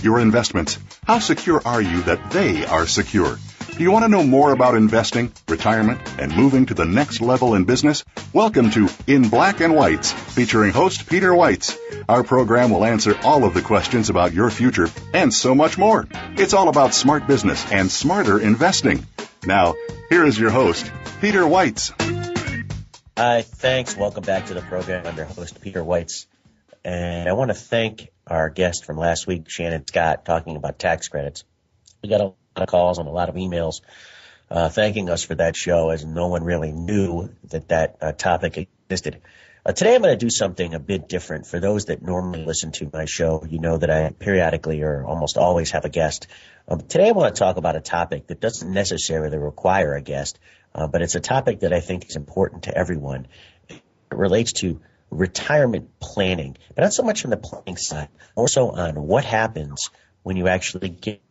your investments? How secure are you that they are secure? Do you want to know more about investing, retirement, and moving to the next level in business? Welcome to In Black and Weitz, featuring host Peter Weitz. Our program will answer all of the questions about your future and so much more. It's all about smart business and smarter investing. Now, here is your host, Peter Weitz. Hi, thanks. Welcome back to the program. I'm your host, Peter Weitz. And I want to thank our guest from last week, Shannon Scott, talking about tax credits. We got a lot of calls and a lot of emails thanking us for that show, as no one really knew that topic existed. Today I'm going to do something a bit different. For those that normally listen to my show, you know that I periodically or almost always have a guest. Today I want to talk about a topic that doesn't necessarily require a guest, but it's a topic that I think is important to everyone. It relates to retirement planning, but not so much on the planning side, more so on what happens when you actually get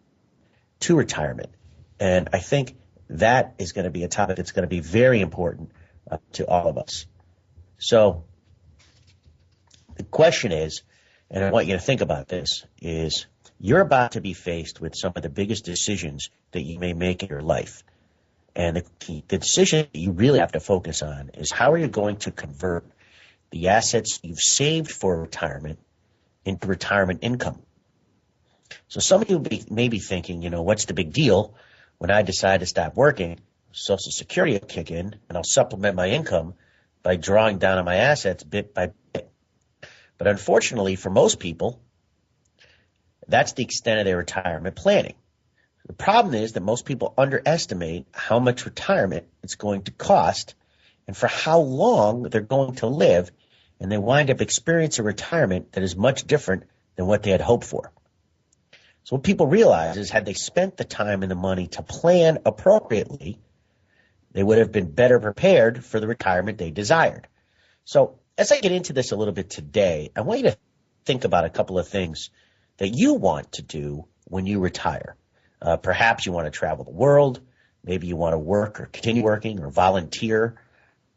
to retirement. And I think that is going to be a topic that's going to be very important to all of us. So the question is, and I want you to think about this, is you're about to be faced with some of the biggest decisions that you may make in your life. And the decision that you really have to focus on is how are you going to convert the assets you've saved for retirement into retirement income. So some of you may be thinking, what's the big deal? When I decide to stop working, Social Security will kick in, and I'll supplement my income by drawing down on my assets bit by bit. But unfortunately, for most people, that's the extent of their retirement planning. The problem is that most people underestimate how much retirement it's going to cost and for how long they're going to live, and they wind up experiencing a retirement that is much different than what they had hoped for. So what people realize is had they spent the time and the money to plan appropriately, they would have been better prepared for the retirement they desired. So as I get into this a little bit today, I want you to think about a couple of things that you want to do when you retire. Perhaps you want to travel the world. Maybe you want to work or continue working or volunteer.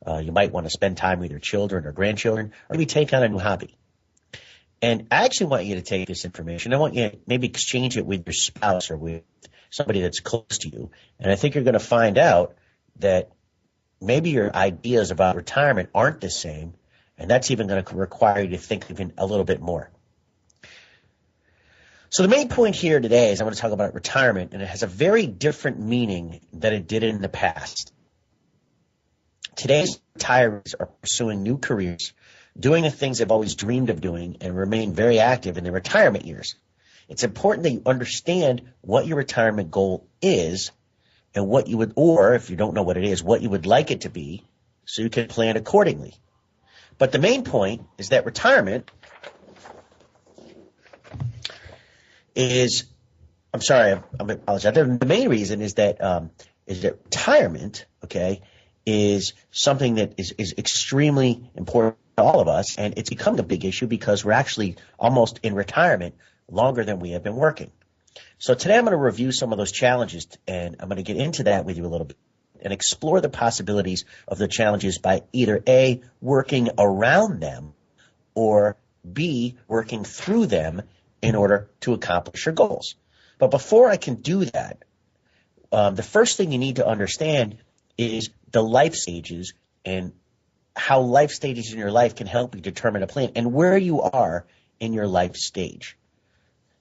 You might want to spend time with your children or grandchildren, or maybe take on a new hobby. And I actually want you to take this information. I want you to maybe exchange it with your spouse or with somebody that's close to you. And I think you're going to find out that maybe your ideas about retirement aren't the same, and that's even going to require you to think even a little bit more. So the main point here today is I want to talk about retirement, and it has a very different meaning than it did in the past. Today's retirees are pursuing new careers, doing the things they've always dreamed of doing, and remain very active in their retirement years. It's important that you understand what your retirement goal is and what you would, or if you don't know what it is, what you would like it to be, so you can plan accordingly. But the main point is that retirement is, I apologize. The main reason is that retirement, is something that is extremely important to all of us, and it's become a big issue because we're actually almost in retirement longer than we have been working. So today I'm going to review some of those challenges, and I'm going to get into that with you a little bit and explore the possibilities of the challenges by either A, working around them, or B, working through them in order to accomplish your goals. But before I can do that, the first thing you need to understand is the life stages and how life stages in your life can help you determine a plan and where you are in your life stage.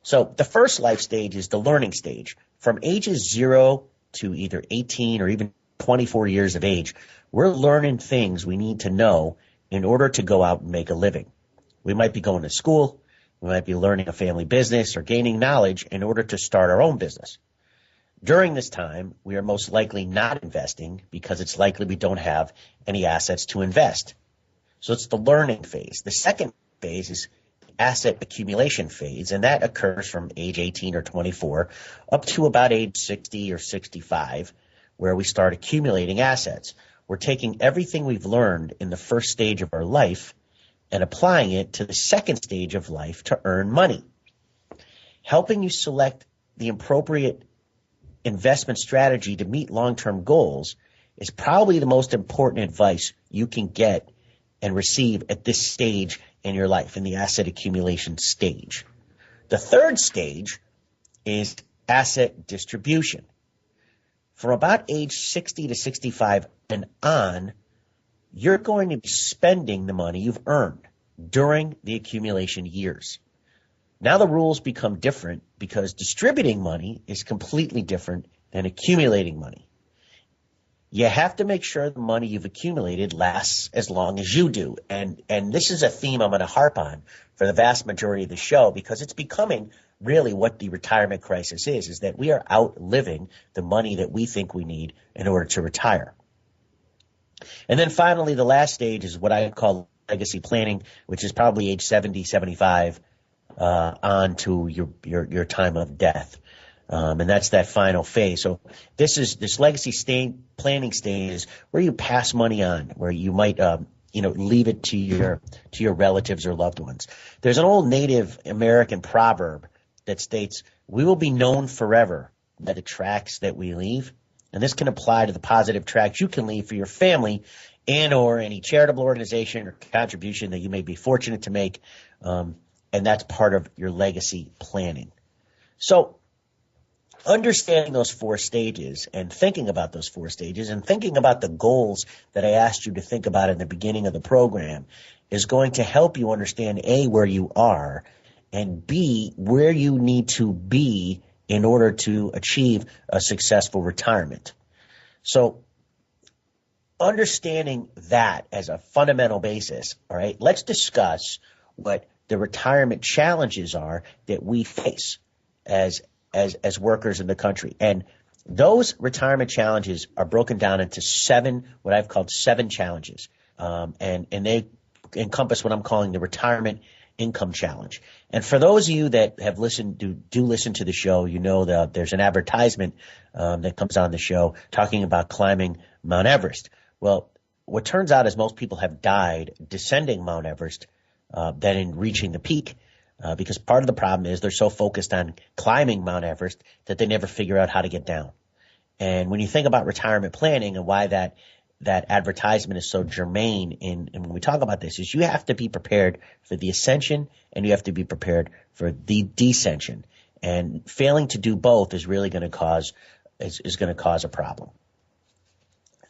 So the first life stage is the learning stage. From ages 0 to either 18 or even 24 years of age, we're learning things we need to know in order to go out and make a living. We might be going to school. We might be learning a family business or gaining knowledge in order to start our own business. During this time, we are most likely not investing because it's likely we don't have any assets to invest. So it's the learning phase. The second phase is asset accumulation phase, and that occurs from age 18 or 24 up to about age 60 or 65, where we start accumulating assets. We're taking everything we've learned in the first stage of our life and applying it to the second stage of life to earn money. Helping you select the appropriate investment strategy to meet long-term goals is probably the most important advice you can get and receive at this stage in your life, in the asset accumulation stage. The third stage is asset distribution. From about age 60 to 65 and on, you're going to be spending the money you've earned during the accumulation years. Now the rules become different because distributing money is completely different than accumulating money. You have to make sure the money you've accumulated lasts as long as you do. And this is a theme I'm going to harp on for the vast majority of the show because it's becoming really what the retirement crisis is that we are outliving the money that we think we need in order to retire. And then finally, the last stage is what I call legacy planning, which is probably age 70, 75 on to your time of death. And that's that final phase. So this legacy planning stage is where you pass money on, where you might leave it to your relatives or loved ones. There's an old Native American proverb that states, "We will be known forever by the tracks that we leave." And this can apply to the positive tracks you can leave for your family and or any charitable organization or contribution that you may be fortunate to make. And that's part of your legacy planning. So understanding those 4 stages and thinking about those 4 stages and thinking about the goals that I asked you to think about in the beginning of the program is going to help you understand A, where you are, and B, where you need to be in order to achieve a successful retirement. So understanding that as a fundamental basis, all right, let's discuss what the retirement challenges are that we face as workers in the country. And those retirement challenges are broken down into 7, what I've called 7 challenges. And they encompass what I'm calling the retirement income challenge. And for those of you that have listened, do listen to the show, you know that there's an advertisement that comes on the show talking about climbing Mount Everest. Well, what turns out is most people have died descending Mount Everest than in reaching the peak. Because part of the problem is they're so focused on climbing Mount Everest that they never figure out how to get down. And when you think about retirement planning and why that advertisement is so germane and when we talk about this is you have to be prepared for the ascension and you have to be prepared for the descension. And failing to do both is really going to cause a problem.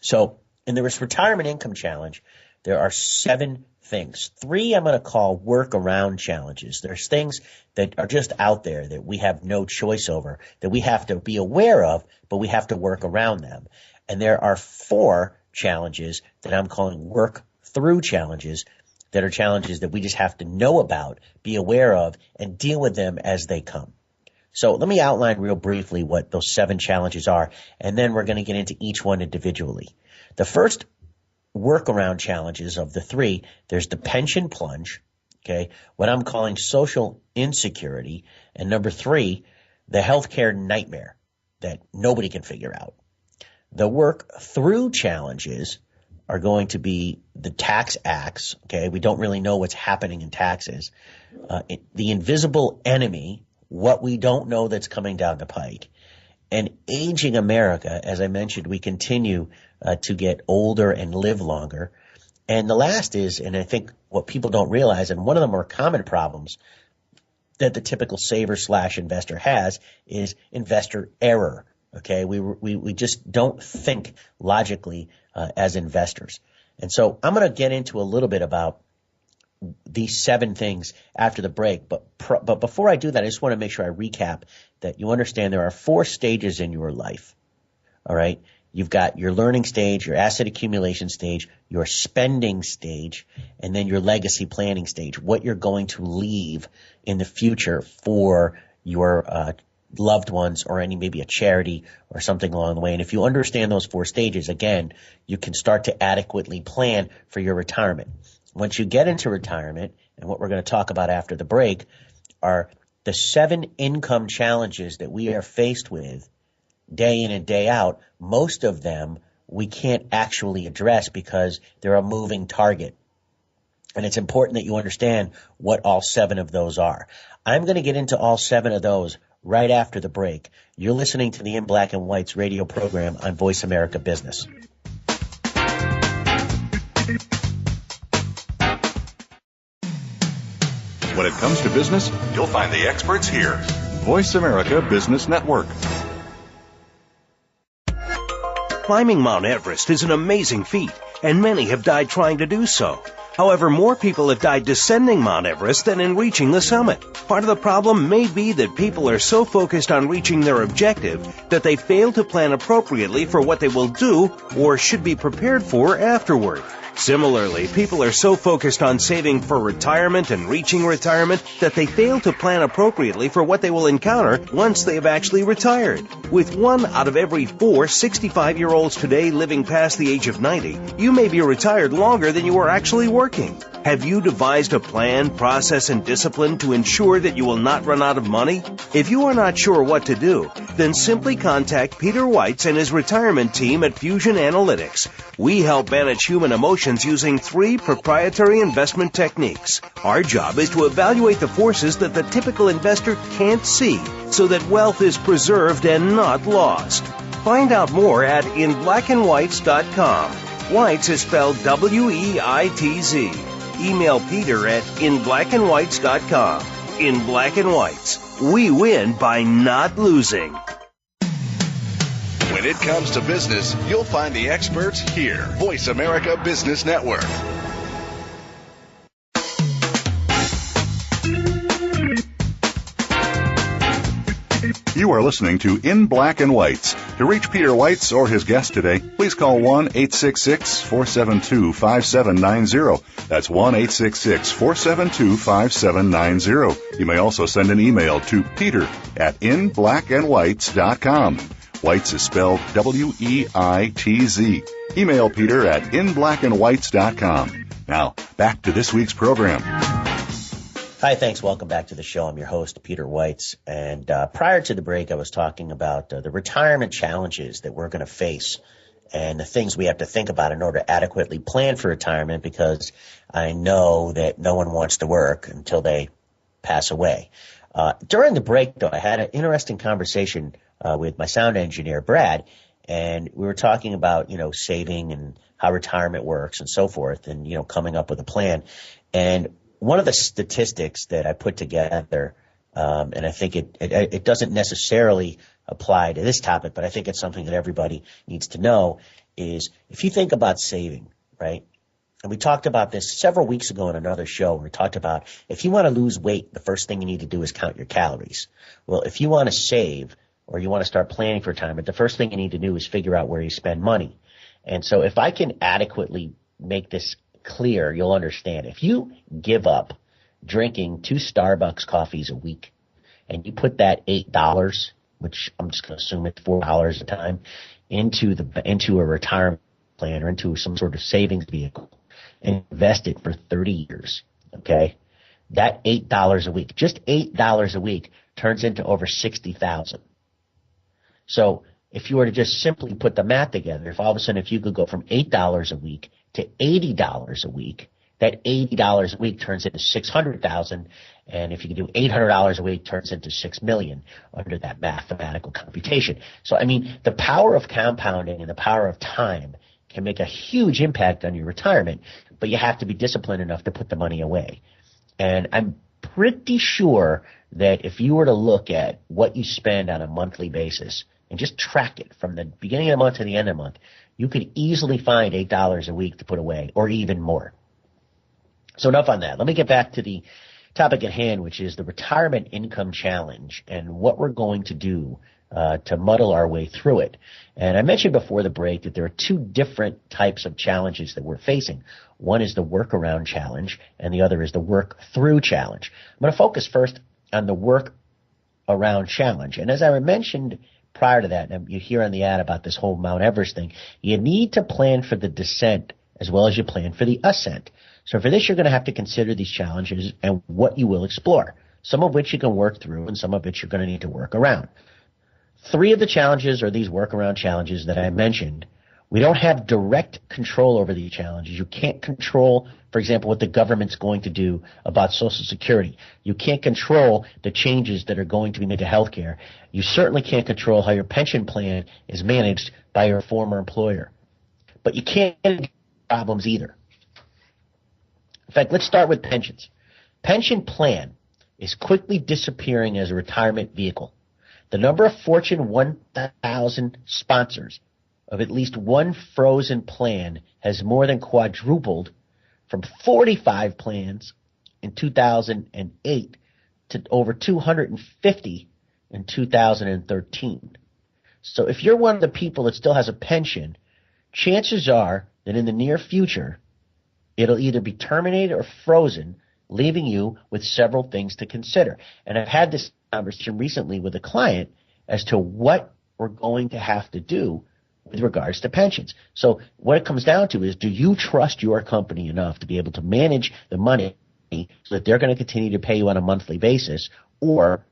So in the retirement income challenge, there are 7 things. 3 I'm going to call workaround challenges. There's things that are just out there that we have no choice over, that we have to be aware of, but we have to work around them. And there are 4 challenges that I'm calling work through challenges that are challenges that we just have to know about, be aware of, and deal with them as they come. So let me outline real briefly what those 7 challenges are, and then we're going to get into each one individually. The first workaround challenges of the 3, there's the pension plunge, okay, what I'm calling social insecurity, and number 3, the healthcare nightmare that nobody can figure out. The work through challenges are going to be the tax acts, okay, we don't really know what's happening in taxes, the invisible enemy, what we don't know that's coming down the pike, and aging America. As I mentioned, we continue to get older and live longer. And the last is, and I think what people don't realize, and one of the more common problems that the typical saver/investor has is investor error. Okay, we just don't think logically as investors. And so I'm going to get into a little bit about these 7 things after the break. But before I do that, I just want to make sure I recap that you understand there are 4 stages in your life. All right. You've got your learning stage, your asset accumulation stage, your spending stage, and then your legacy planning stage, what you're going to leave in the future for your loved ones or maybe a charity or something along the way. And if you understand those 4 stages, again, you can start to adequately plan for your retirement. Once you get into retirement, and what we're going to talk about after the break, are the 7 income challenges that we are faced with day in and day out. Most of them we can't actually address because they're a moving target. And it's important that you understand what all 7 of those are. I'm going to get into all 7 of those right after the break. You're listening to the In Black and Weitz radio program on Voice America Business. When it comes to business, you'll find the experts here. Voice America Business Network. Climbing Mount Everest is an amazing feat, and many have died trying to do so. However, more people have died descending Mount Everest than in reaching the summit. Part of the problem may be that people are so focused on reaching their objective that they fail to plan appropriately for what they will do or should be prepared for afterward. Similarly, people are so focused on saving for retirement and reaching retirement that they fail to plan appropriately for what they will encounter once they have actually retired. With 1 out of every 4 65-year-olds today living past the age of 90, you may be retired longer than you are actually working. Have you devised a plan, process, and discipline to ensure that you will not run out of money? If you are not sure what to do, then simply contact Peter Weitz and his retirement team at Fusion Analytics. We help manage human emotions using 3 proprietary investment techniques. Our job is to evaluate the forces that the typical investor can't see so that wealth is preserved and not lost. Find out more at inblackandweitz.com. Weitz is spelled W-E-I-T-Z. Email Peter at inblackandweitz.com. In Black and Weitz, we win by not losing. When it comes to business, you'll find the experts here. Voice America Business Network. You are listening to In Black and Weitz. To reach Peter Weitz or his guest today, please call 1-866-472-5790. That's 1-866-472-5790. You may also send an email to peter at inblackandweitz.com. Weitz is spelled W-E-I-T-Z. Email Peter at inblackandweitz.com. Now, back to this week's program. Hi, thanks. Welcome back to the show. I'm your host, Peter Weitz. And prior to the break, I was talking about the retirement challenges that we're going to face and the things we have to think about in order to adequately plan for retirement, because I know that no one wants to work until they pass away. During the break, though, I had an interesting conversation with my sound engineer, Brad, and we were talking about, saving and how retirement works and so forth and, coming up with a plan. And one of the statistics that I put together, and I think it doesn't necessarily apply to this topic, but I think it's something that everybody needs to know, is if you think about saving, right? And we talked about this several weeks ago in another show. We talked about if you want to lose weight, the first thing you need to do is count your calories. Well, if you want to save or you want to start planning for retirement, the first thing you need to do is figure out where you spend money. And so if I can adequately make this clear, you'll understand. If you give up drinking 2 Starbucks coffees a week and you put that $8, which I'm just going to assume it's $4 a time, into a retirement plan or into some sort of savings vehicle and invest it for 30 years, okay, that $8 a week, just $8 a week turns into over $60,000. So if you were to just simply put the math together, if all of a sudden if you could go from $8 a week to $80 a week, that $80 a week turns into $600,000, and if you can do $800 a week, turns into $6 million under that mathematical computation. So, the power of compounding and the power of time can make a huge impact on your retirement, but you have to be disciplined enough to put the money away. And I'm pretty sure that if you were to look at what you spend on a monthly basis and just track it from the beginning of the month to the end of the month, you could easily find $8 a week to put away, or even more. So enough on that. Let me get back to the topic at hand, which is the Retirement Income Challenge and what we're going to do to muddle our way through it. And I mentioned before the break that there are 2 different types of challenges that we're facing. One is the workaround challenge, and the other is the work through challenge. I'm going to focus first on the work around challenge. And as I mentioned prior to that, and you hear on the ad about this whole Mount Everest thing, you need to plan for the descent as well as you plan for the ascent. So for this, you're going to have to consider these challenges and what you will explore, some of which you can work through and some of which you're going to need to work around. 3 of the challenges are these workaround challenges that I mentioned. We don't have direct control over these challenges. You can't control, for example, what the government's going to do about Social Security. You can't control the changes that are going to be made to healthcare. You certainly can't control how your pension plan is managed by your former employer. But you can't get problems either. In fact, let's start with pensions. Pension plan is quickly disappearing as a retirement vehicle. The number of Fortune 1000 sponsors of at least one frozen plan has more than quadrupled from 45 plans in 2008 to over 250 in 2013. So if you're one of the people that still has a pension, chances are that in the near future, it'll either be terminated or frozen, leaving you with several things to consider. And I've had this conversation recently with a client as to what we're going to have to do with regards to pensions. So what it comes down to is, do you trust your company enough to be able to manage the money so that they're going to continue to pay you on a monthly basis, or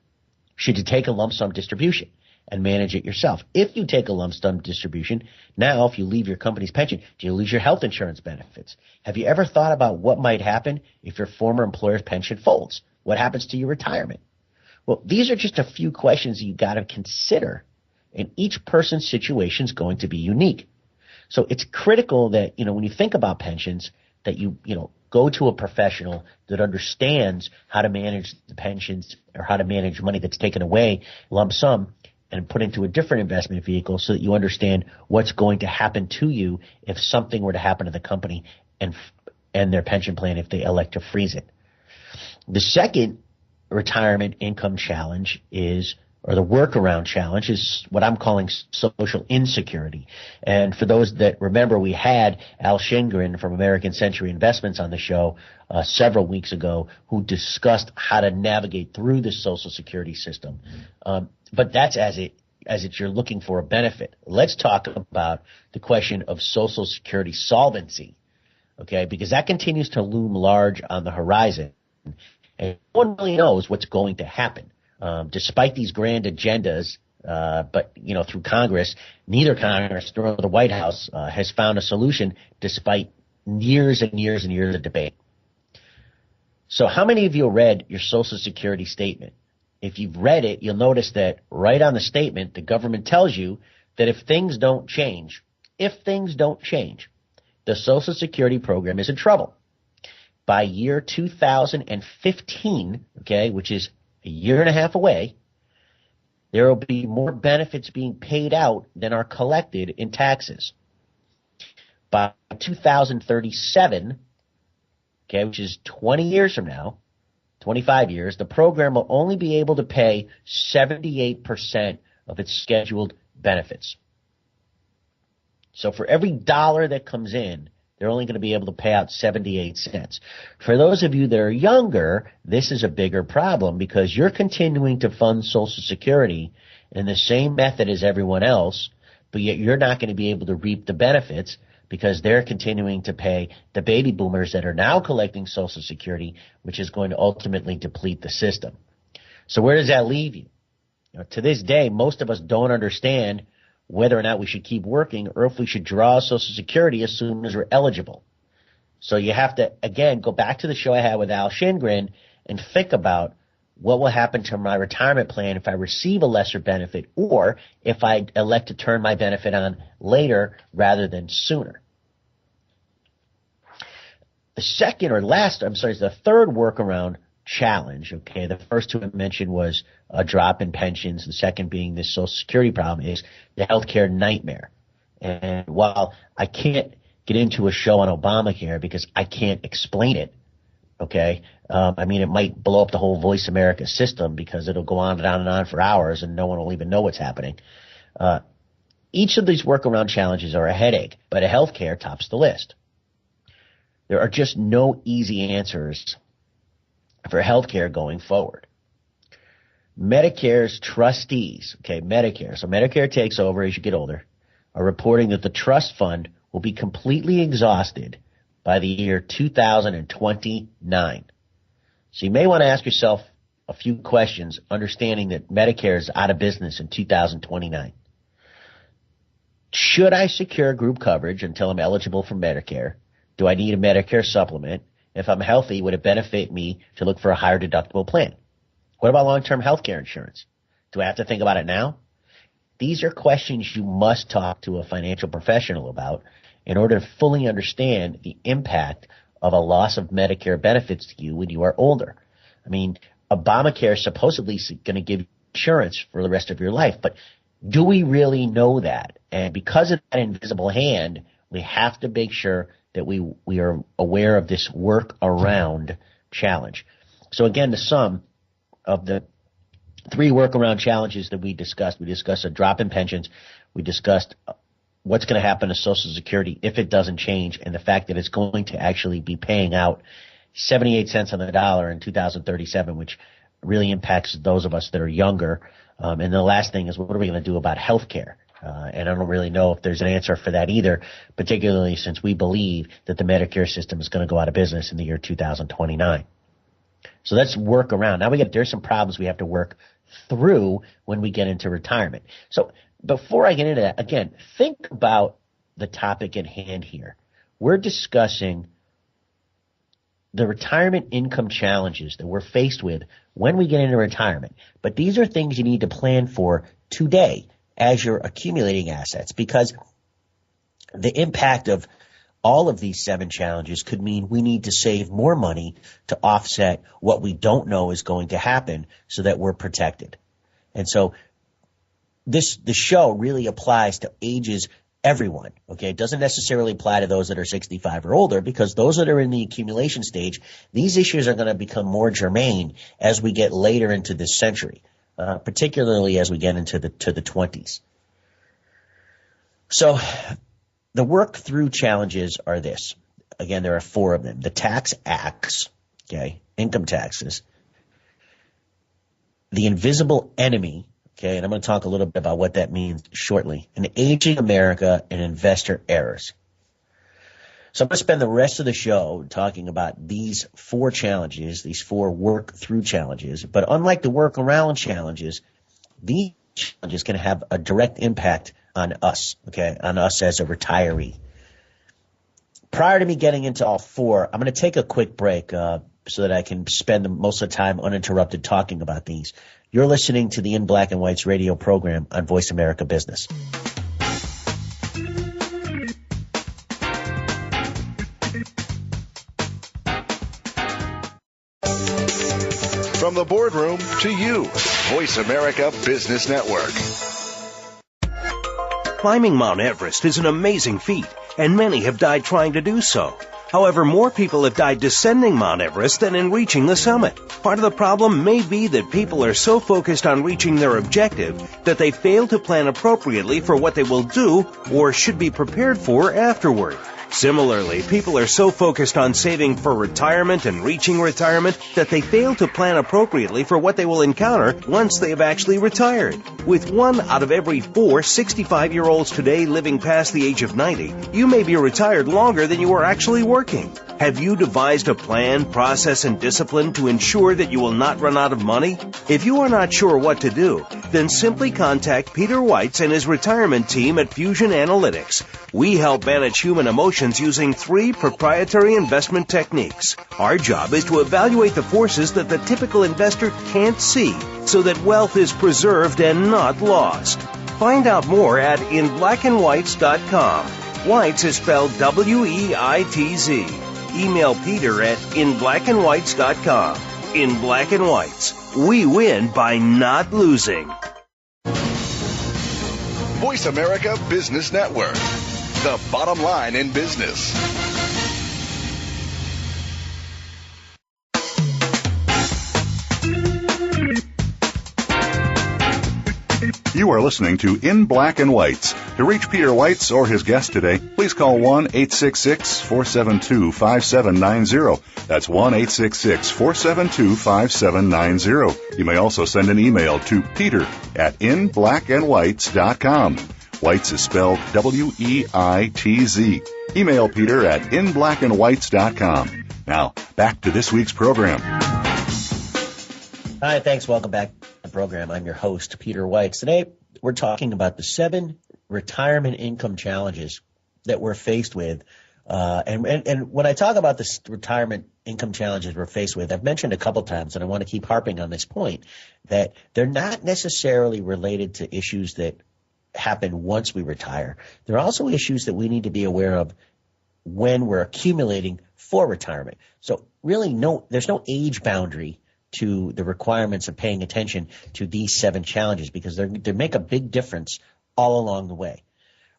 should you take a lump sum distribution and manage it yourself? If you take a lump sum distribution, now if you leave your company's pension, do you lose your health insurance benefits? Have you ever thought about what might happen if your former employer's pension folds? What happens to your retirement? Well, these are just a few questions you got to consider, and each person's situation is going to be unique. So it's critical that, when you think about pensions, that you go to a professional that understands how to manage the pensions or how to manage money that's taken away lump sum and put into a different investment vehicle, so that you understand what's going to happen to you if something were to happen to the company and their pension plan if they elect to freeze it. The second retirement income challenge or the workaround challenge is what I'm calling social insecurity. And for those that remember, we had Al Shingren from American Century Investments on the show several weeks ago, who discussed how to navigate through the Social Security system. But that's as you're looking for a benefit. Let's talk about the question of Social Security solvency, okay? Because that continues to loom large on the horizon, and no one really knows what's going to happen. Despite these grand agendas, but through Congress, neither Congress nor the White House has found a solution, despite years and years and years of debate. So how many of you read your Social Security statement? If you've read it, you'll notice that right on the statement, the government tells you that if things don't change, the Social Security program is in trouble. By year 2015, okay, which is a year and a half away, there will be more benefits being paid out than are collected in taxes. By 2037, okay, which is 20 years from now, 25 years, the program will only be able to pay 78% of its scheduled benefits. So for every dollar that comes in, they're only going to be able to pay out 78 cents. For those of you that are younger, this is a bigger problem, because you're continuing to fund Social Security in the same method as everyone else, but yet you're not going to be able to reap the benefits because they're continuing to pay the baby boomers that are now collecting Social Security, which is going to ultimately deplete the system. So where does that leave you? To this day, most of us don't understand whether or not we should keep working or if we should draw Social Security as soon as we're eligible. So you have to, again, go back to the show I had with Al Shingren and think about what will happen to my retirement plan if I receive a lesser benefit, or if I elect to turn my benefit on later rather than sooner. The third workaround challenge, okay, the first two I mentioned was a drop in pensions. The second being this Social Security problem is the healthcare nightmare. And while I can't get into a show on Obamacare because I can't explain it, okay, it might blow up the whole Voice America system because it'll go on and on and on for hours and no one will even know what's happening. Each of these workaround challenges are a headache, but healthcare tops the list. There are just no easy answers for healthcare going forward. Medicare's trustees, okay, so Medicare takes over as you get older, are reporting that the trust fund will be completely exhausted by the year 2029. So you may want to ask yourself a few questions, understanding that Medicare is out of business in 2029. Should I secure group coverage until I'm eligible for Medicare? Do I need a Medicare supplement? If I'm healthy, would it benefit me to look for a higher deductible plan? What about long-term health care insurance? Do I have to think about it now? These are questions you must talk to a financial professional about in order to fully understand the impact of a loss of Medicare benefits to you when you are older. Obamacare is supposedly going to give insurance for the rest of your life, but do we really know that? And because of that invisible hand, we have to make sure that we are aware of this workaround challenge. So again, the sum of the 3 workaround challenges that we discussed a drop in pensions, we discussed what's going to happen to Social Security if it doesn't change, and the fact that it's going to actually be paying out 78 cents on the dollar in 2037, which really impacts those of us that are younger. And the last thing is, what are we going to do about health care? And I don't really know if there's an answer for that either, particularly since we believe that the Medicare system is going to go out of business in the year 2029. So let's work around. Now there's some problems we have to work through when we get into retirement. So before I get into that, again, think about the topic at hand here. We're discussing the retirement income challenges that we're faced with when we get into retirement. But these are things you need to plan for today as you're accumulating assets, because the impact of all of these 7 challenges could mean we need to save more money to offset what we don't know is going to happen so that we're protected. And so the show really applies to ages everyone, okay? It doesn't necessarily apply to those that are 65 or older, because those that are in the accumulation stage, these issues are going to become more germane as we get later into this century, particularly as we get into the 20s. So the work through challenges are this. Again, there are 4 of them. The tax acts, okay, income taxes, the invisible enemy, okay, and I'm going to talk a little bit about what that means shortly, an aging America and investor errors. So I'm going to spend the rest of the show talking about these 4 challenges, these 4 work through challenges. But unlike the work around challenges, these challenges can have a direct impact on us, okay, on us as a retiree. Prior to me getting into all 4, I'm going to take a quick break so that I can spend most of the time uninterrupted talking about these. You're listening to the In Black and Weitz radio program on Voice America Business. From the boardroom to you, Voice America Business Network. Climbing Mount Everest is an amazing feat, and many have died trying to do so. However, more people have died descending Mount Everest than in reaching the summit. Part of the problem may be that people are so focused on reaching their objective that they fail to plan appropriately for what they will do or should be prepared for afterward. Similarly, people are so focused on saving for retirement and reaching retirement that they fail to plan appropriately for what they will encounter once they have actually retired. With 1 out of every 4 65-year-olds today living past the age of 90, you may be retired longer than you are actually working. Have you devised a plan, process, and discipline to ensure that you will not run out of money? If you are not sure what to do, then simply contact Peter Weitz and his retirement team at Fusion Analytics. We help manage human emotions using 3 proprietary investment techniques. Our job is to evaluate the forces that the typical investor can't see so that wealth is preserved and not lost. Find out more at inblackandweitz.com. Weitz is spelled W-E-I-T-Z. Email Peter at inblackandweitz.com. In Black and Weitz, we win by not losing. Voice America Business Network, the bottom line in business. You are listening to In Black and Weitz. To reach Peter Weitz or his guest today, please call 1-866-472-5790. That's 1-866-472-5790. You may also send an email to peter at inblackandweitz.com. Weitz is spelled W-E-I-T-Z. Email Peter at inblackandweitz.com. Now, back to this week's program. Hi, thanks. Welcome back to the program. I'm your host, Peter Weitz. Today, we're talking about the 7 retirement income challenges that we're faced with. And when I talk about the retirement income challenges we're faced with, I've mentioned a couple times, and I want to keep harping on this point, that they're not necessarily related to issues that happen once we retire. They're also issues that we need to be aware of when we're accumulating for retirement. So really, there's no age boundary to the requirements of paying attention to these 7 challenges because they make a big difference all along the way.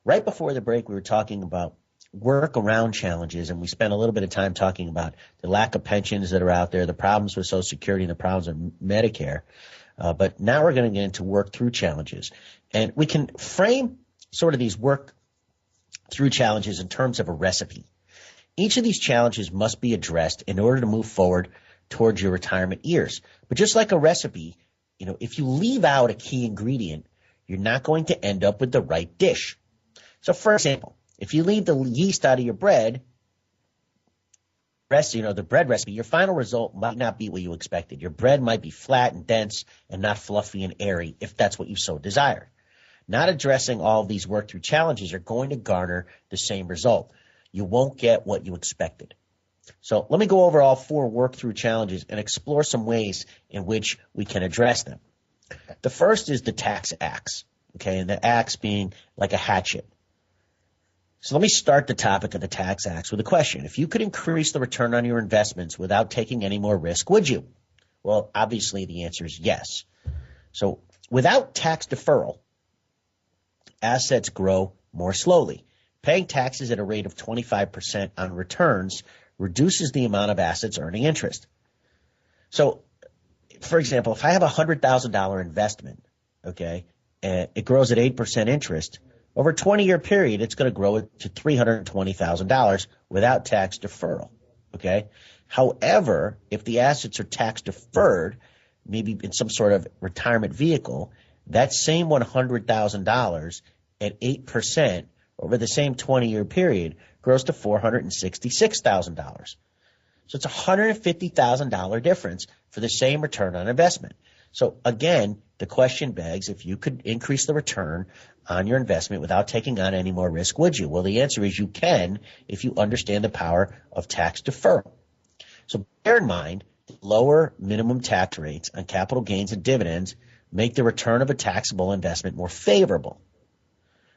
Right before the break, we were talking about work around challenges, and we spent a little bit of time talking about the lack of pensions that are out there, the problems with Social Security, and the problems of Medicare. But now we're going to get into work through challenges. And we can frame sort of these work through challenges in terms of a recipe. Each of these challenges must be addressed in order to move forward towards your retirement years. But just like a recipe, if you leave out a key ingredient, you're not going to end up with the right dish. So, for example, if you leave the yeast out of your bread, the bread recipe, your final result might not be what you expected. Your bread might be flat and dense and not fluffy and airy if that's what you so desired. Not addressing all of these work through challenges are going to garner the same result. You won't get what you expected. So let me go over all 4 work through challenges and explore some ways in which we can address them. The first is the tax axe, okay, and the axe being like a hatchet. So let me start the topic of the tax axe with a question. If you could increase the return on your investments without taking any more risk, would you? Well, obviously the answer is yes. So without tax deferral, assets grow more slowly. Paying taxes at a rate of 25% on returns reduces the amount of assets earning interest. So, for example, if I have a $100,000 investment, okay, and it grows at 8% interest, over a 20-year period, it's going to grow to $320,000 without tax deferral, okay? However, if the assets are tax deferred, maybe in some sort of retirement vehicle, that same $100,000 at 8% over the same 20-year period grows to $466,000. So it's a $150,000 difference for the same return on investment. So again, the question begs, if you could increase the return on your investment without taking on any more risk, would you? Well, the answer is you can if you understand the power of tax deferral. So bear in mind, lower minimum tax rates on capital gains and dividends make the return of a taxable investment more favorable.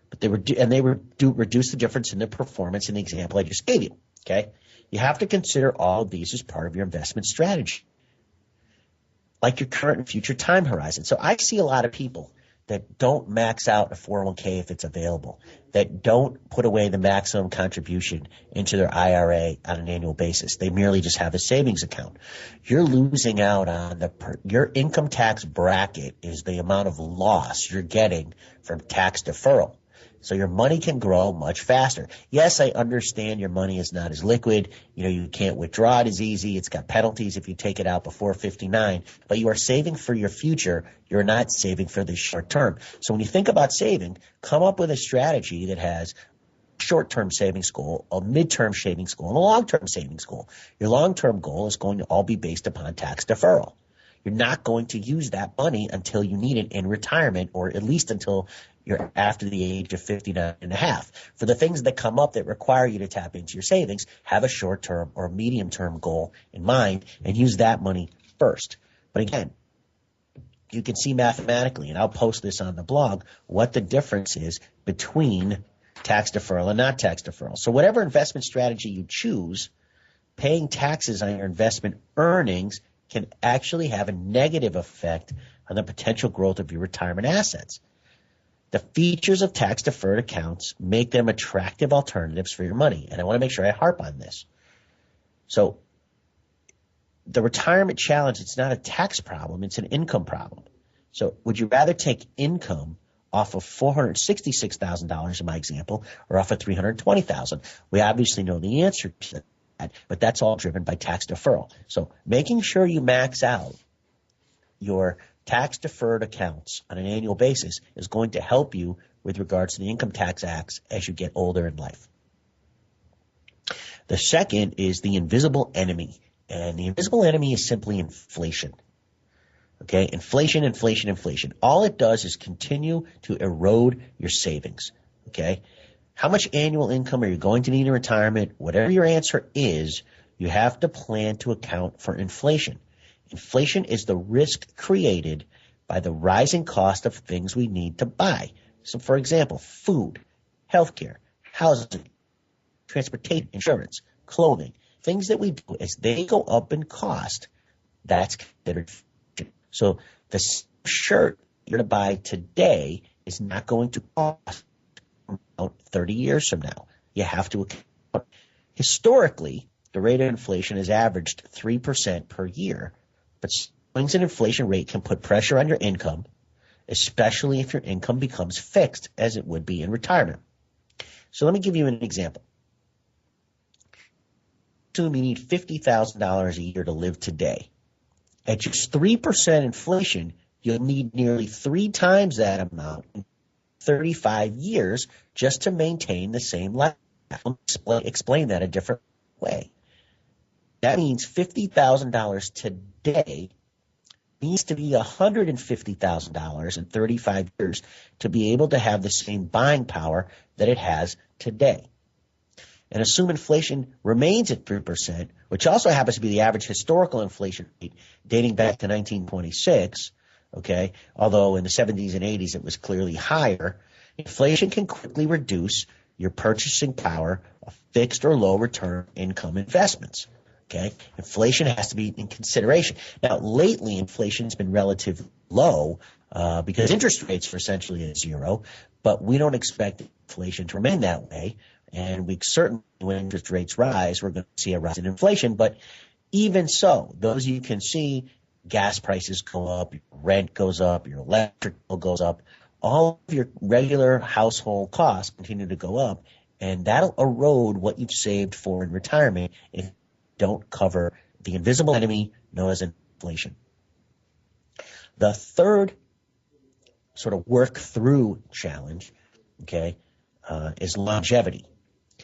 But they reduce the difference in the performance in the example I just gave you, okay? You have to consider all of these as part of your investment strategy, like your current and future time horizon. So I see a lot of people that don't max out a 401k if it's available, that don't put away the maximum contribution into their IRA on an annual basis. They merely just have a savings account. You're losing out on your income tax bracket is the amount of loss you're getting from tax deferral. So your money can grow much faster. Yes, I understand your money is not as liquid. You can't withdraw it as easy. It's got penalties if you take it out before 59. But you are saving for your future. You're not saving for the short term. So when you think about saving, come up with a strategy that has short-term savings goal, a midterm savings goal, and a long-term savings goal. Your long-term goal is going to all be based upon tax deferral. You're not going to use that money until you need it in retirement, or at least until you're after the age of 59 and a half. For the things that come up that require you to tap into your savings, have a short-term or medium-term goal in mind and use that money first. But again, you can see mathematically, and I'll post this on the blog, what the difference is between tax deferral and not tax deferral. So whatever investment strategy you choose, paying taxes on your investment earnings can actually have a negative effect on the potential growth of your retirement assets. The features of tax-deferred accounts make them attractive alternatives for your money, and I want to make sure I harp on this. So the retirement challenge, it's not a tax problem, it's an income problem. So would you rather take income off of $466,000 in my example, or off of $320,000? We obviously know the answer to that, but that's all driven by tax deferral. So making sure you max out your tax-deferred accounts on an annual basis is going to help you with regards to the income tax acts as you get older in life. The second is the invisible enemy, and the invisible enemy is simply inflation. Okay, inflation. All it does is continue to erode your savings. Okay, how much annual income are you going to need in retirement? Whatever your answer is, you have to plan to account for inflation. Inflation is the risk created by the rising cost of things we need to buy. So, for example, food, healthcare, housing, transportation, insurance, clothing, things that we do, as they go up in cost, That's considered inflation. So the shirt you're going to buy today is not going to cost 30 years from now. You have to account. Historically, the rate of inflation has averaged 3% per year, but swings in inflation rate can put pressure on your income, especially if your income becomes fixed as it would be in retirement. So let me give you an example. Assume you need $50,000 a year to live today. At just 3% inflation, you'll need nearly 3 times that amount in 35 years just to maintain the same life. Let me explain that a different way. That means $50,000 today needs to be $150,000 in 35 years to be able to have the same buying power that it has today. And assume inflation remains at 3%, which also happens to be the average historical inflation rate dating back to 1926, okay, although in the 70s and 80s it was clearly higher. Inflation can quickly reduce your purchasing power of fixed or low return income investments. Okay, inflation has to be in consideration. Now, lately, inflation's been relatively low because interest rates are essentially at zero, but we don't expect inflation to remain that way. And we certainly, when interest rates rise, we're going to see a rise in inflation. But even so, those you can see, gas prices go up, your rent goes up, your electric bill goes up, all of your regular household costs continue to go up, and that'll erode what you've saved for in retirement if you don't cover the invisible enemy known as inflation. The third sort of work through challenge, okay, is longevity.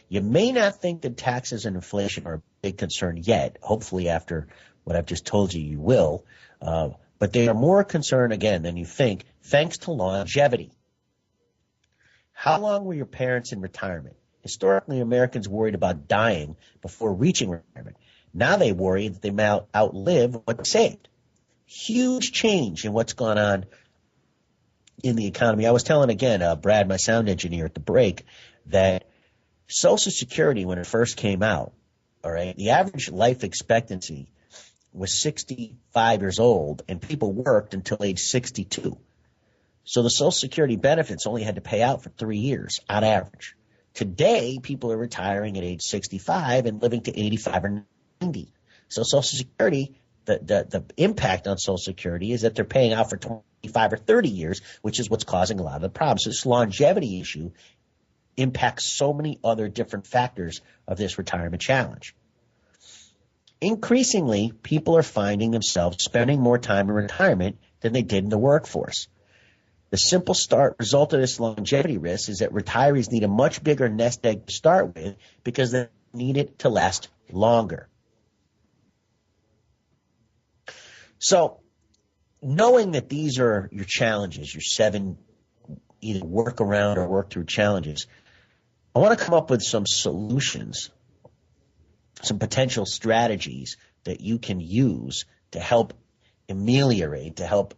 You may not think that taxes and inflation are a big concern yet. Hopefully after what I've just told you, you will. But they are more a concern, again, than you think, thanks to longevity. How long were your parents in retirement? Historically, Americans worried about dying before reaching retirement. Now they worry that they may outlive what they saved. Huge change in what's gone on in the economy. I was telling, again, Brad, my sound engineer at the break, that Social Security, when it first came out, all right, the average life expectancy was 65 years old, and people worked until age 62. So the Social Security benefits only had to pay out for 3 years on average. Today, people are retiring at age 65 and living to 85 or 90. So Social Security, the impact on Social Security is that they're paying out for 25 or 30 years, which is what's causing a lot of the problems. So this longevity issue impacts so many other different factors of this retirement challenge. Increasingly, people are finding themselves spending more time in retirement than they did in the workforce. The simple result of this longevity risk is that retirees need a much bigger nest egg to start with because they need it to last longer. So, knowing that these are your challenges, your 7 either work around or work through challenges, I want to come up with some solutions, some potential strategies that you can use to help ameliorate, to help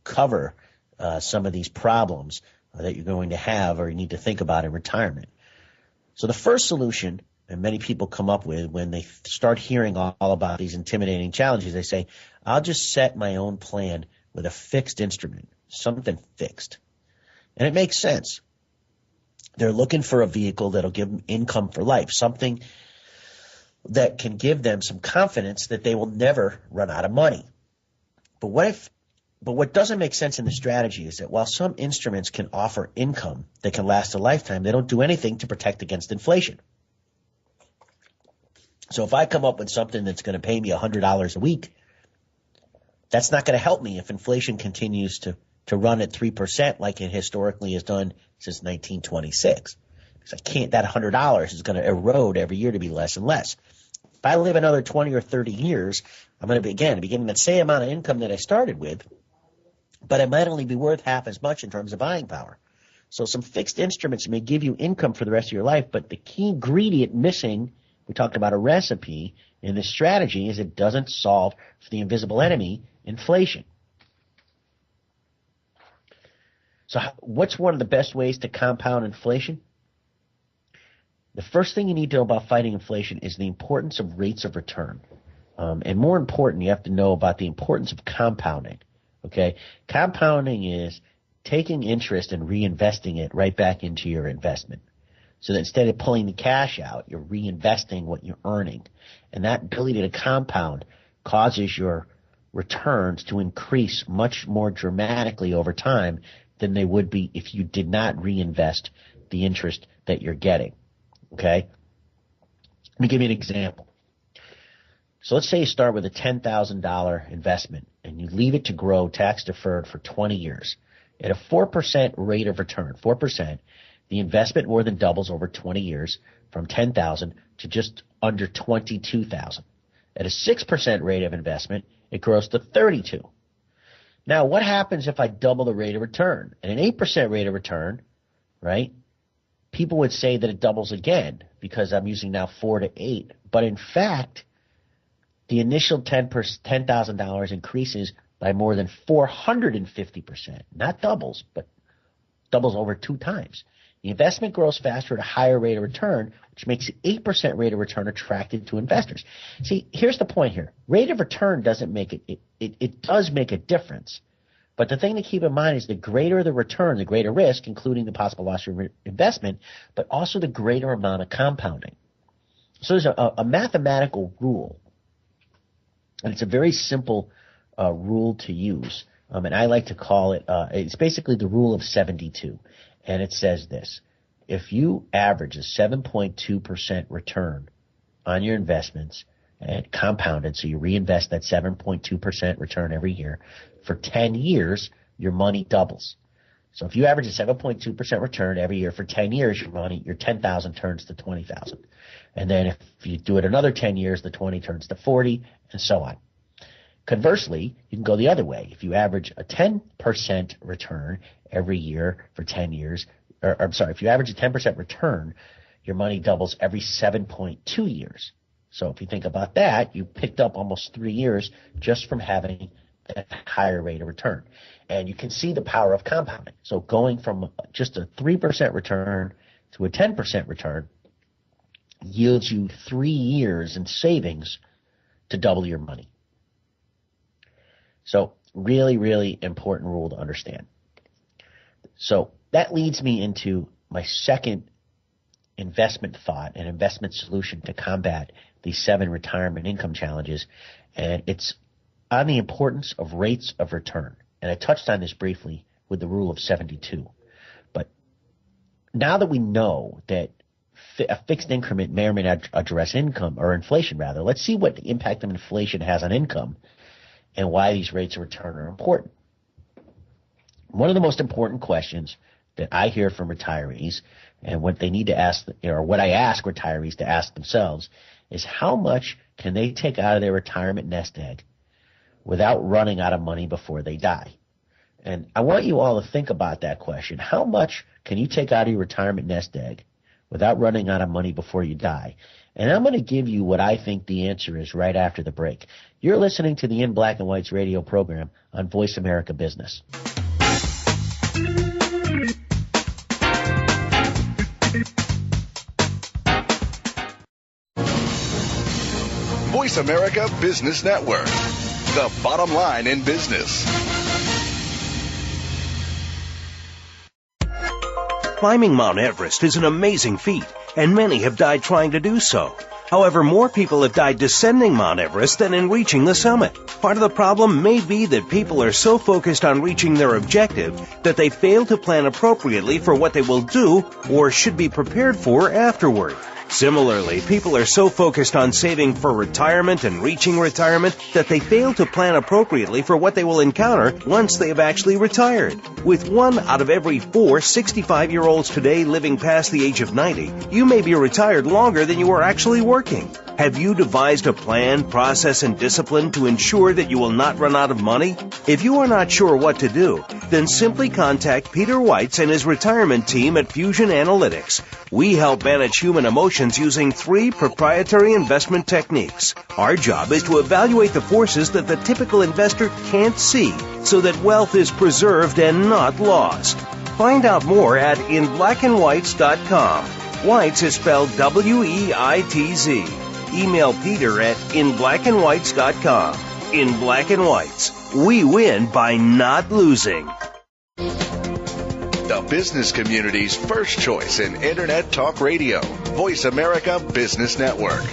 cover some of these problems that you're going to have or you need to think about in retirement. So the first solution, and many people come up with when they start hearing all about these intimidating challenges, they say, I'll just set my own plan with a fixed instrument, something fixed. And it makes sense. They're looking for a vehicle that'll give them income for life, something that can give them some confidence that they will never run out of money. But what doesn't make sense in the strategy is that while some instruments can offer income that can last a lifetime, they don't do anything to protect against inflation. So if I come up with something that's going to pay me $100 a week, that's not going to help me if inflation continues to run at 3% like it historically has done since 1926. Because that $100 is going to erode every year to be less and less. If I live another 20 or 30 years, I'm going to be getting that same amount of income that I started with, but it might only be worth half as much in terms of buying power. So some fixed instruments may give you income for the rest of your life, but the key ingredient missing, we talked about a recipe in this strategy, is it doesn't solve for the invisible enemy, inflation. So what's one of the best ways to compound inflation? The first thing you need to know about fighting inflation is the importance of rates of return. And more important, you have to know about the importance of compounding. Okay? Compounding is taking interest and reinvesting it right back into your investment. So that instead of pulling the cash out, you're reinvesting what you're earning. And that ability to compound causes your returns to increase much more dramatically over time than they would be if you did not reinvest the interest that you're getting. Okay? Let me give you an example. So let's say you start with a $10,000 investment and you leave it to grow tax deferred for 20 years. At a 4% rate of return, 4%, the investment more than doubles over 20 years from $10,000 to just under $22,000. At a 6% rate of investment, it grows to $32,000. Now, what happens if I double the rate of return? At an 8% rate of return, right, people would say that it doubles again because I'm using now 4 to 8. But in fact, the initial $10,000 increases by more than 450%. Not doubles, but doubles over 2 times. The investment grows faster at a higher rate of return, which makes the 8% rate of return attractive to investors. See, here's the point here. Rate of return doesn't make it does make a difference. But the thing to keep in mind is the greater the return, the greater risk, including the possible loss of investment, but also the greater amount of compounding. So there's a mathematical rule, and it's a very simple rule to use. And I like to call it, it's basically the rule of 72. And it says this: if you average a 7.2% return on your investments and compounded, so you reinvest that 7.2% return every year for 10 years, your money doubles. So if you average a 7.2% return every year for 10 years, your 10,000 turns to 20,000. And then if you do it another 10 years, the 20 turns to 40, and so on. Conversely, you can go the other way. If you average a 10% return every year for 10 years, if you average a 10% return, your money doubles every 7.2 years. So if you think about that, you picked up almost 3 years just from having a higher rate of return. And you can see the power of compounding. So going from just a 3% return to a 10% return yields you 3 years in savings to double your money. So really, really important rule to understand. So that leads me into my second investment thought and investment solution to combat these 7 retirement income challenges. And it's on the importance of rates of return. And I touched on this briefly with the rule of 72. But now that we know that a fixed increment may or may not address income, or inflation rather, let's see what the impact of inflation has on income and why these rates of return are important. One of the most important questions that I hear from retirees, and what they need to ask, or what I ask retirees to ask themselves, is how much can they take out of their retirement nest egg without running out of money before they die? And I want you all to think about that question. How much can you take out of your retirement nest egg without running out of money before you die? And I'm going to give you what I think the answer is right after the break. You're listening to the In Black and Weitz radio program on Voice America Business. Voice America Business Network, the bottom line in business. Climbing Mount Everest is an amazing feat, and many have died trying to do so. However, more people have died descending Mount Everest than in reaching the summit. Part of the problem may be that people are so focused on reaching their objective that they fail to plan appropriately for what they will do or should be prepared for afterward. Similarly, people are so focused on saving for retirement and reaching retirement that they fail to plan appropriately for what they will encounter once they have actually retired. With 1 out of every 4 65-year-olds today living past the age of 90, you may be retired longer than you are actually working. Have you devised a plan, process, and discipline to ensure that you will not run out of money? If you are not sure what to do, then simply contact Peter Weitz and his retirement team at Fusion Analytics. We help manage human emotions using 3 proprietary investment techniques. Our job is to evaluate the forces that the typical investor can't see so that wealth is preserved and not lost. Find out more at inblackandweitz.com. Weitz is spelled W-E-I-T-Z. email Peter at inblackandweitz.com. In Black and Weitz, we win by not losing. The business community's first choice in Internet Talk Radio. Voice America Business Network.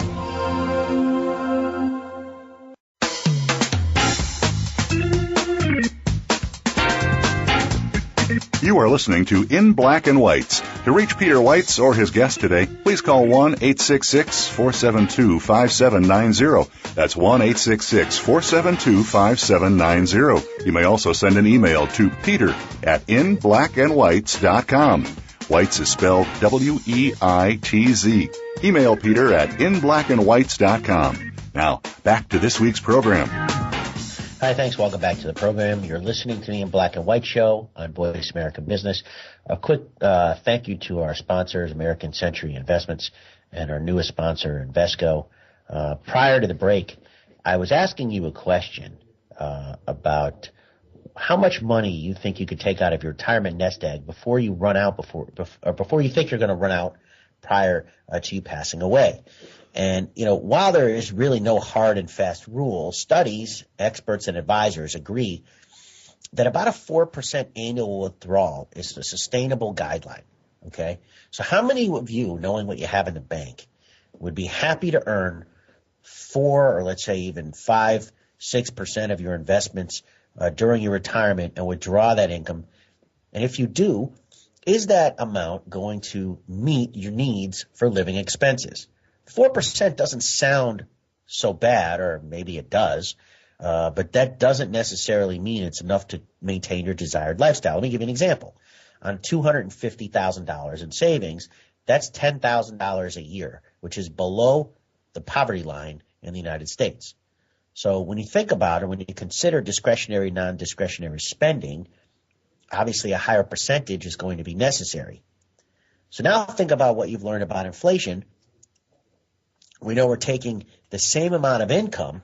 You are listening to In Black and Weitz. To reach Peter Weitz or his guest today, please call 1-866-472-5790. That's 1-866-472-5790. You may also send an email to peter at inblackandweitz.com. Weitz is spelled W-E-I-T-Z. Email Peter at inblackandweitz.com. Now, back to this week's program. Hi, thanks. Welcome back to the program. You're listening to the In Black and White show on Voice America Business. A quick thank you to our sponsors, American Century Investments, and our newest sponsor, Invesco. Prior to the break, I was asking you a question about how much money you think you could take out of your retirement nest egg before you run out, before you think you're going to run out prior to you passing away. And, while there is really no hard and fast rule, studies, experts, and advisors agree that about a 4% annual withdrawal is a sustainable guideline, okay? So how many of you, knowing what you have in the bank, would be happy to earn 4 or let's say even 5, 6% of your investments during your retirement and withdraw that income? And if you do, is that amount going to meet your needs for living expenses? 4% doesn't sound so bad, or maybe it does, but that doesn't necessarily mean it's enough to maintain your desired lifestyle. Let me give you an example. On $250,000 in savings, that's $10,000 a year, which is below the poverty line in the United States. So when you think about it, when you consider discretionary, non-discretionary spending, obviously a higher percentage is going to be necessary. So now think about what you've learned about inflation. We know we're taking the same amount of income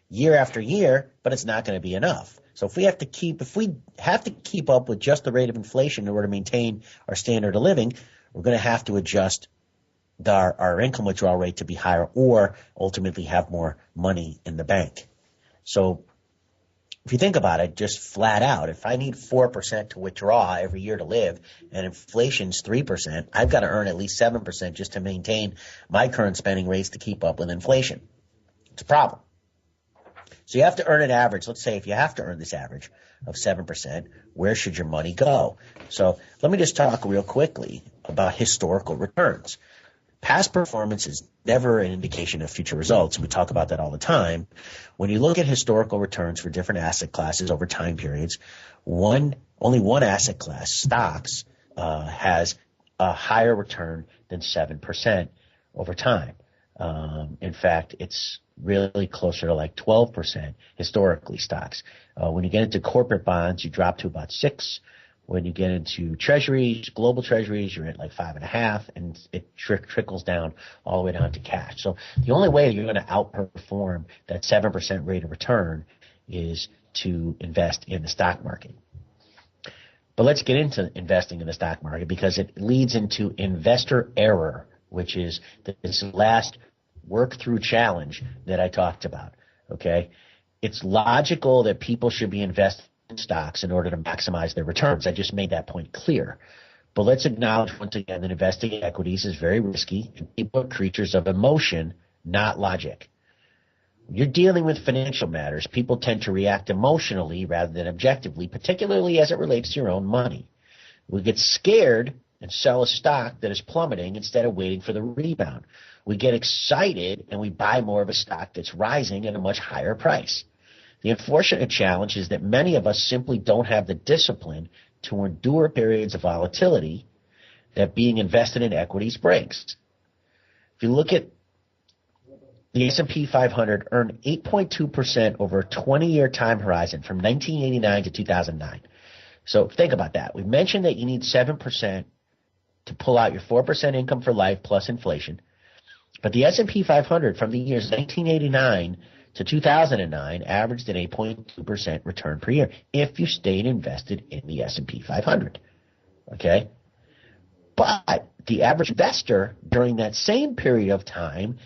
year after year, but it's not going to be enough. So if we have to keep up with just the rate of inflation in order to maintain our standard of living, we're going to have to adjust our income withdrawal rate to be higher, or ultimately have more money in the bank. So if you think about it, just flat out, if I need 4% to withdraw every year to live and inflation's 3%, I've got to earn at least 7% just to maintain my current spending rates to keep up with inflation. It's a problem. So you have to earn an average. Let's say if you have to earn this average of 7%, where should your money go? So let me just talk real quickly about historical returns. Past performance is never an indication of future results. We talk about that all the time. When you look at historical returns for different asset classes over time periods, only one asset class, stocks, has a higher return than 7% over time. In fact, it's really closer to like 12% historically, stocks. When you get into corporate bonds, you drop to about 6%. When you get into treasuries, global treasuries, you're at like 5.5%, and it trickles down all the way down to cash. So the only way you're going to outperform that 7% rate of return is to invest in the stock market. But let's get into investing in the stock market, because it leads into investor error, which is this last work-through challenge that I talked about, okay? It's logical that people should be investing stocks in order to maximize their returns. I just made that point clear. But let's acknowledge once again that investing in equities is very risky, and people are creatures of emotion, not logic. When you're dealing with financial matters, people tend to react emotionally rather than objectively, particularly as it relates to your own money. We get scared and sell a stock that is plummeting instead of waiting for the rebound. We get excited and we buy more of a stock that's rising at a much higher price. The unfortunate challenge is that many of us simply don't have the discipline to endure periods of volatility that being invested in equities brings. If you look at the S&P 500, earned 8.2% over a 20-year time horizon from 1989 to 2009. So think about that. We mentioned that you need 7% to pull out your 4% income for life plus inflation. But the S&P 500 from the years 1989 to 2009 averaged an 8.2% return per year if you stayed invested in the S&P 500, okay? But the average investor during that same period of time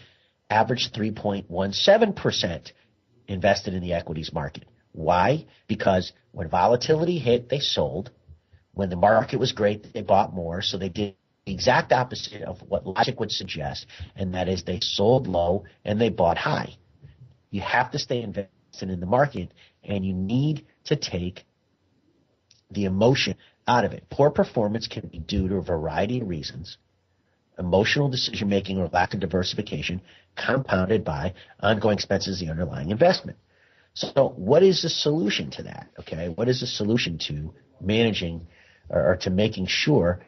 averaged 3.17% invested in the equities market. Why? Because when volatility hit, they sold. When the market was great, they bought more. So they did the exact opposite of what logic would suggest, and that is they sold low and they bought high. You have to stay invested in the market, and you need to take the emotion out of it. Poor performance can be due to a variety of reasons: emotional decision-making or lack of diversification, compounded by ongoing expenses of the underlying investment. So what is the solution to that? Okay, what is the solution to managing or to making sure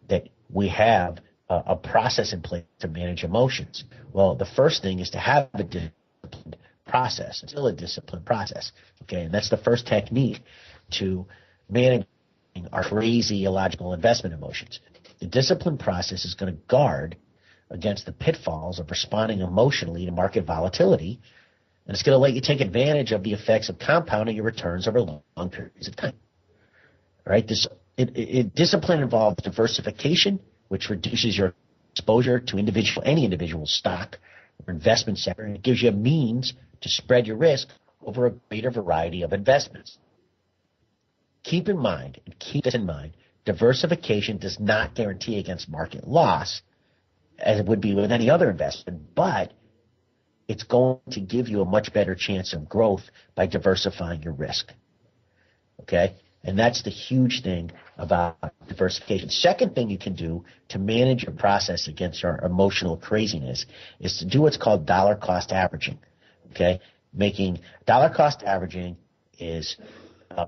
that we have a process in place to manage emotions? Well, the first thing is to have a disciplined process. It's still a disciplined process. Okay, and that's the first technique to managing our crazy illogical investment emotions. The disciplined process is going to guard against the pitfalls of responding emotionally to market volatility, and it's going to let you take advantage of the effects of compounding your returns over long periods of time. All right, discipline involves diversification, which reduces your exposure to any individual stock or investment sector, and it gives you a means to spread your risk over a greater variety of investments. Keep this in mind, diversification does not guarantee against market loss, as it would be with any other investment, but it's going to give you a much better chance of growth by diversifying your risk. Okay? And that's the huge thing about diversification. Second thing you can do to manage your process against your emotional craziness is to do what's called dollar cost averaging. Okay? Making dollar cost averaging is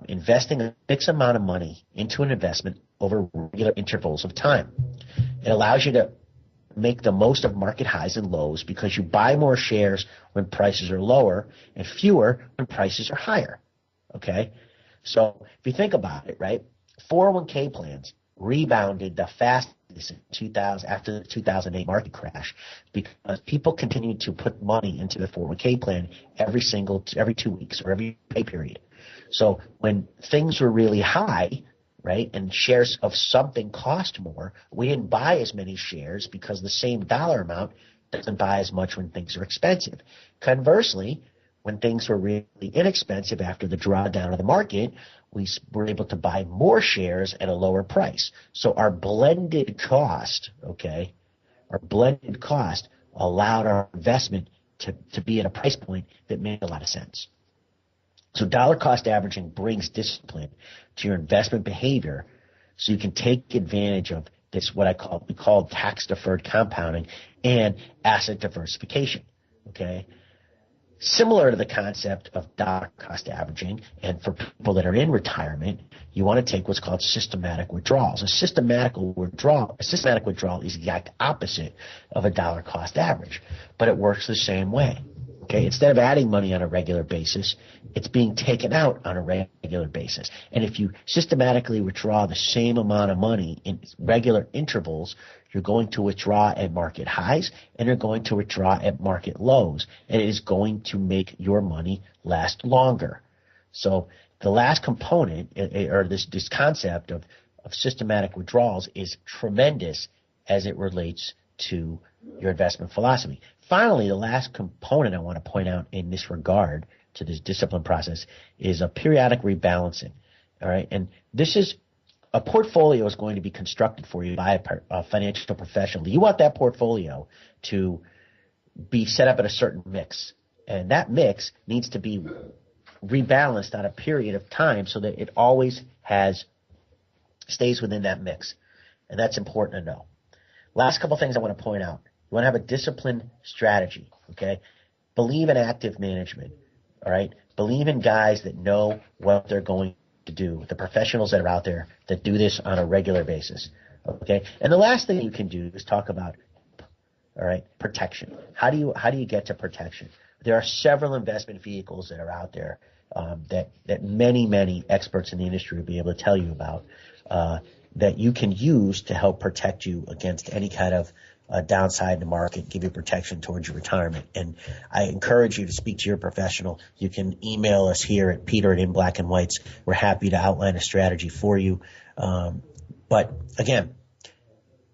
investing a fixed amount of money into an investment over regular intervals of time. It allows you to make the most of market highs and lows because you buy more shares when prices are lower and fewer when prices are higher. Okay? So if you think about it, right, 401k plans rebounded the fastest in after the 2008 market crash because people continued to put money into the 401k plan every 2 weeks or every pay period. So when things were really high, right, and shares of something cost more, we didn't buy as many shares because the same dollar amount doesn't buy as much when things are expensive. Conversely, when things were really inexpensive after the drawdown of the market, we were able to buy more shares at a lower price. So our blended cost allowed our investment to be at a price point that made a lot of sense. So dollar cost averaging brings discipline to your investment behavior so you can take advantage of this, what we call tax deferred compounding and asset diversification. Okay? Similar to the concept of dollar cost averaging, and for people that are in retirement, you want to take what's called systematic withdrawals. A systematic withdrawal is the exact opposite of a dollar cost average, but it works the same way. Okay, instead of adding money on a regular basis, it's being taken out on a regular basis. And if you systematically withdraw the same amount of money in regular intervals, you're going to withdraw at market highs and you're going to withdraw at market lows. And it is going to make your money last longer. So the last component, or this concept of systematic withdrawals, is tremendous as it relates to your investment philosophy. Finally, the last component I want to point out in this regard to this discipline process is a periodic rebalancing. All right, and this is a portfolio is going to be constructed for you by a financial professional. You want that portfolio to be set up in a certain mix, and that mix needs to be rebalanced on a period of time so that it always stays within that mix, and that's important to know. Last couple things I want to point out. You want to have a disciplined strategy, okay? Believe in active management, all right? Believe in guys that know what they're going to do, the professionals that are out there that do this on a regular basis, okay? And the last thing you can do is talk about, all right, protection. How do you get to protection? There are several investment vehicles that are out there that many experts in the industry will be able to tell you about that you can use to help protect you against any kind of downside in the market, give you protection towards your retirement. And I encourage you to speak to your professional. You can email us here at Peter@Black and Weitz. We're happy to outline a strategy for you. But again,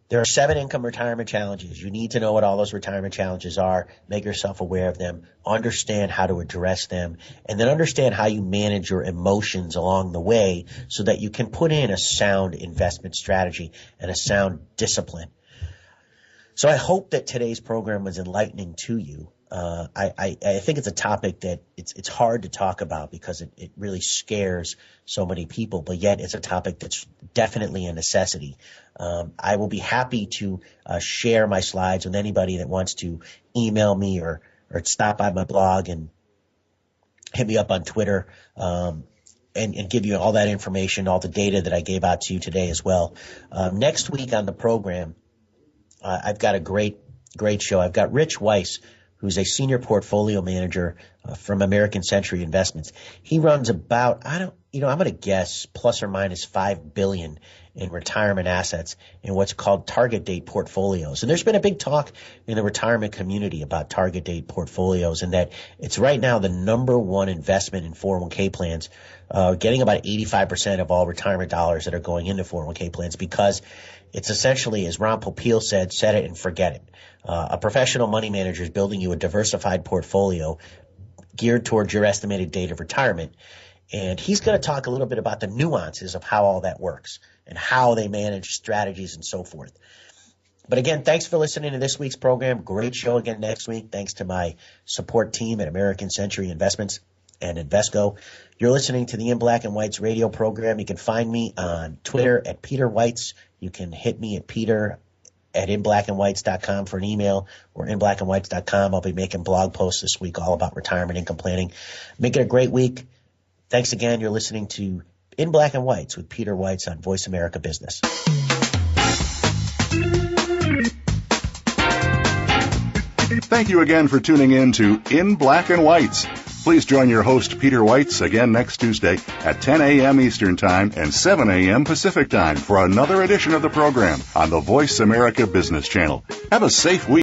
There are 7 income retirement challenges. You need to know what all those retirement challenges are, make yourself aware of them, understand how to address them, and then understand how you manage your emotions along the way so that you can put in a sound investment strategy and a sound discipline. So I hope that today's program was enlightening to you. I think it's a topic that it's hard to talk about because it really scares so many people, but yet it's a topic that's definitely a necessity. I will be happy to share my slides with anybody that wants to email me or stop by my blog and hit me up on Twitter and give you all that information, all the data that I gave out to you today as well. Next week on the program, I've got a great show. I've got Rich Weiss, who's a senior portfolio manager from American Century Investments. He runs about, I'm going to guess plus or minus $5 billion in retirement assets in what's called target date portfolios. And there's been a big talk in the retirement community about target date portfolios, and that it's right now the number one investment in 401k plans, getting about 85% of all retirement dollars that are going into 401k plans, because it's essentially, as Ron Popeil said, set it and forget it. A professional money manager is building you a diversified portfolio geared towards your estimated date of retirement. And he's going to talk a little bit about the nuances of how all that works and how they manage strategies and so forth. But again, thanks for listening to this week's program. Great show again next week. Thanks to my support team at American Century Investments and Invesco. You're listening to the In Black and Weitz radio program. You can find me on Twitter at Peter Weitz. You can hit me at Peter at inblackandweitz.com for an email, or inblackandweitz.com. I'll be making blog posts this week all about retirement income planning. Make it a great week. Thanks again. You're listening to In Black and Weitz with Peter Weitz on Voice America Business. Thank you again for tuning in to In Black and Weitz. Please join your host, Peter Weitz, again next Tuesday at 10 a.m. Eastern Time and 7 a.m. Pacific Time for another edition of the program on the Voice America Business Channel. Have a safe week.